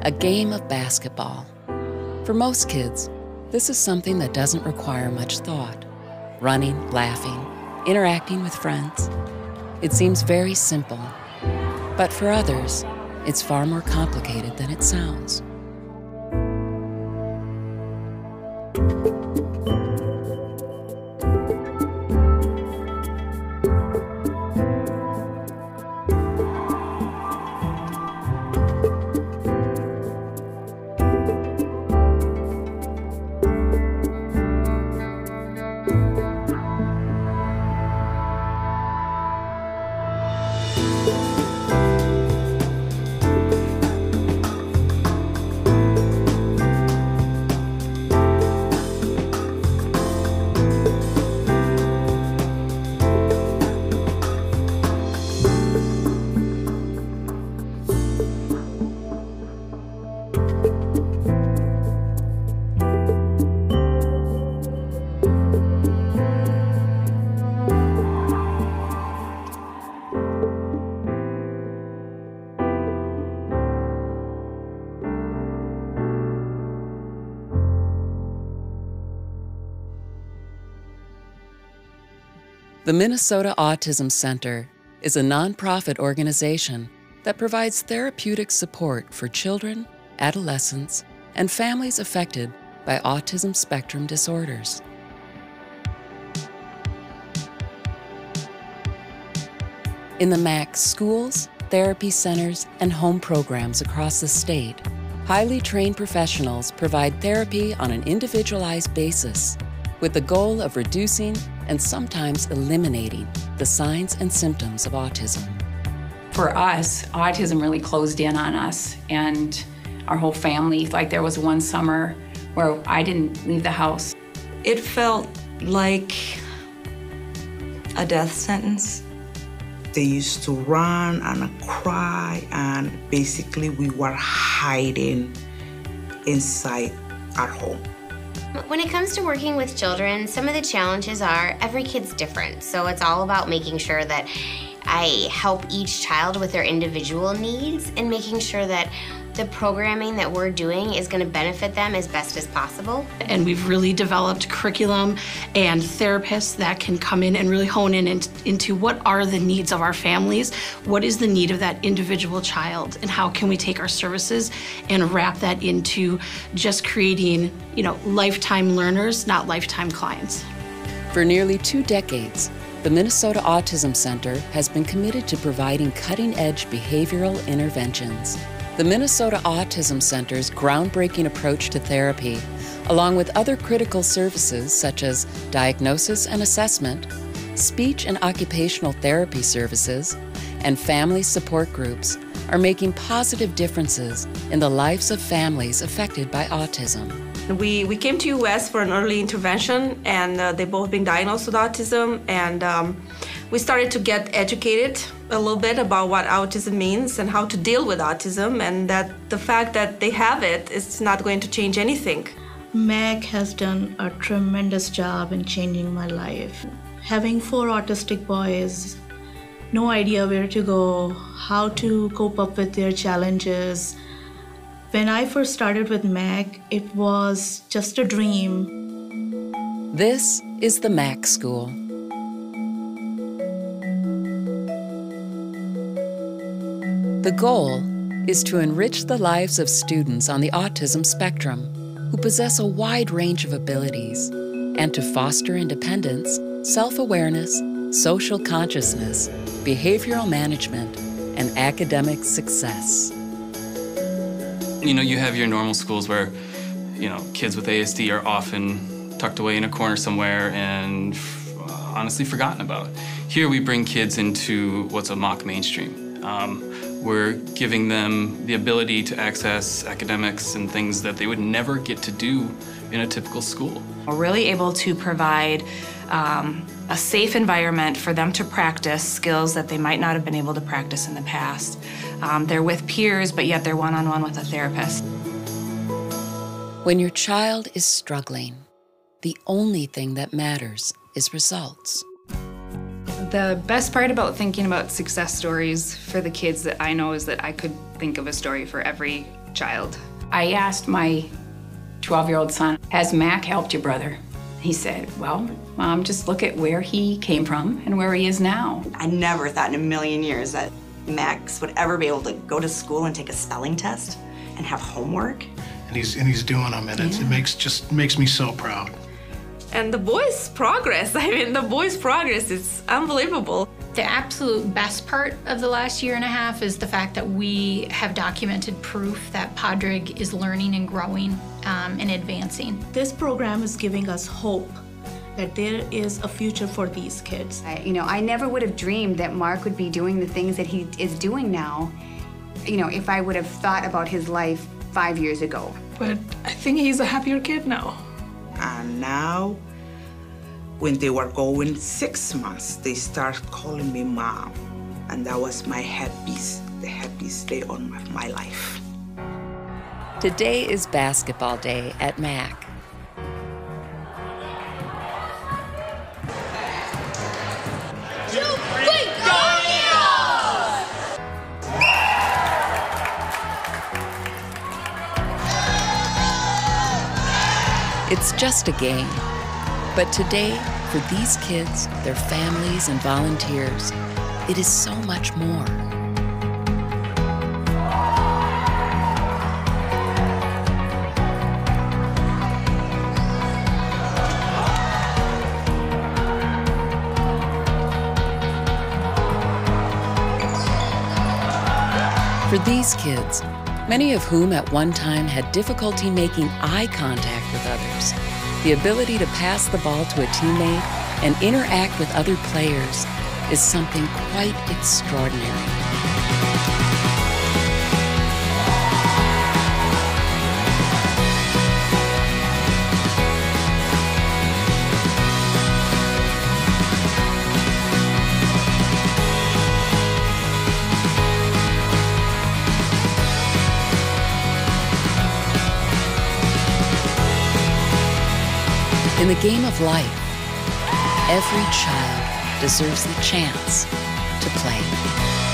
a game of basketball. For most kids, this is something that doesn't require much thought. Running, laughing, interacting with friends. It seems very simple. But for others, it's far more complicated than it sounds. The Minnesota Autism Center is a nonprofit organization that provides therapeutic support for children, adolescents, and families affected by autism spectrum disorders. In the MAC's schools, therapy centers, and home programs across the state, highly trained professionals provide therapy on an individualized basis with the goal of reducing and sometimes eliminating the signs and symptoms of autism. For us, autism really closed in on us and our whole family. Like there was one summer where I didn't leave the house. It felt like a death sentence. They used to run and cry, and basically we were hiding inside at home. When it comes to working with children, some of the challenges are every kid's different. So it's all about making sure that I help each child with their individual needs and making sure that the programming that we're doing is going to benefit them as best as possible. And we've really developed curriculum and therapists that can come in and really hone in into what are the needs of our families, what is the need of that individual child, and how can we take our services and wrap that into just creating, lifetime learners, not lifetime clients. For nearly 2 decades, the Minnesota Autism Center has been committed to providing cutting-edge behavioral interventions. The Minnesota Autism Center's groundbreaking approach to therapy, along with other critical services such as diagnosis and assessment, speech and occupational therapy services, and family support groups, are making positive differences in the lives of families affected by autism. We came to U.S. for an early intervention, and they both been diagnosed with autism, and we started to get educated a little bit about what autism means and how to deal with autism, and that the fact that they have it is not going to change anything. Meg has done a tremendous job in changing my life. Having 4 autistic boys, no idea where to go, how to cope up with their challenges. When I first started with Meg, it was just a dream. This is the MAC School. The goal is to enrich the lives of students on the autism spectrum who possess a wide range of abilities, and to foster independence, self-awareness, social consciousness, behavioral management, and academic success. You have your normal schools where, kids with ASD are often tucked away in a corner somewhere and honestly forgotten about. Here we bring kids into what's a mock mainstream. We're giving them the ability to access academics and things that they would never get to do in a typical school. We're really able to provide a safe environment for them to practice skills that they might not have been able to practice in the past. They're with peers, but yet they're one-on-one with a therapist. When your child is struggling, the only thing that matters is results. The best part about thinking about success stories for the kids that I know is that I could think of a story for every child. I asked my 12-year-old son, has Mac helped your brother? He said, well, Mom, just look at where he came from and where he is now. I never thought in a million years that Max would ever be able to go to school and take a spelling test and have homework. And he's doing them, and it makes me so proud. And the boys' progress, is unbelievable. The absolute best part of the last year and a half is the fact that we have documented proof that Padraig is learning and growing and advancing. This program is giving us hope that there is a future for these kids. I never would have dreamed that Mark would be doing the things that he is doing now, if I would have thought about his life 5 years ago. But I think he's a happier kid now. And now, when they were going 6 months, they started calling me Mom. And that was the happiest day on my life. Today is basketball day at Mac. It's just a game. But today, for these kids, their families, and volunteers, it is so much more. For these kids, many of whom at one time had difficulty making eye contact with others, the ability to pass the ball to a teammate and interact with other players is something quite extraordinary. In the game of life, every child deserves the chance to play.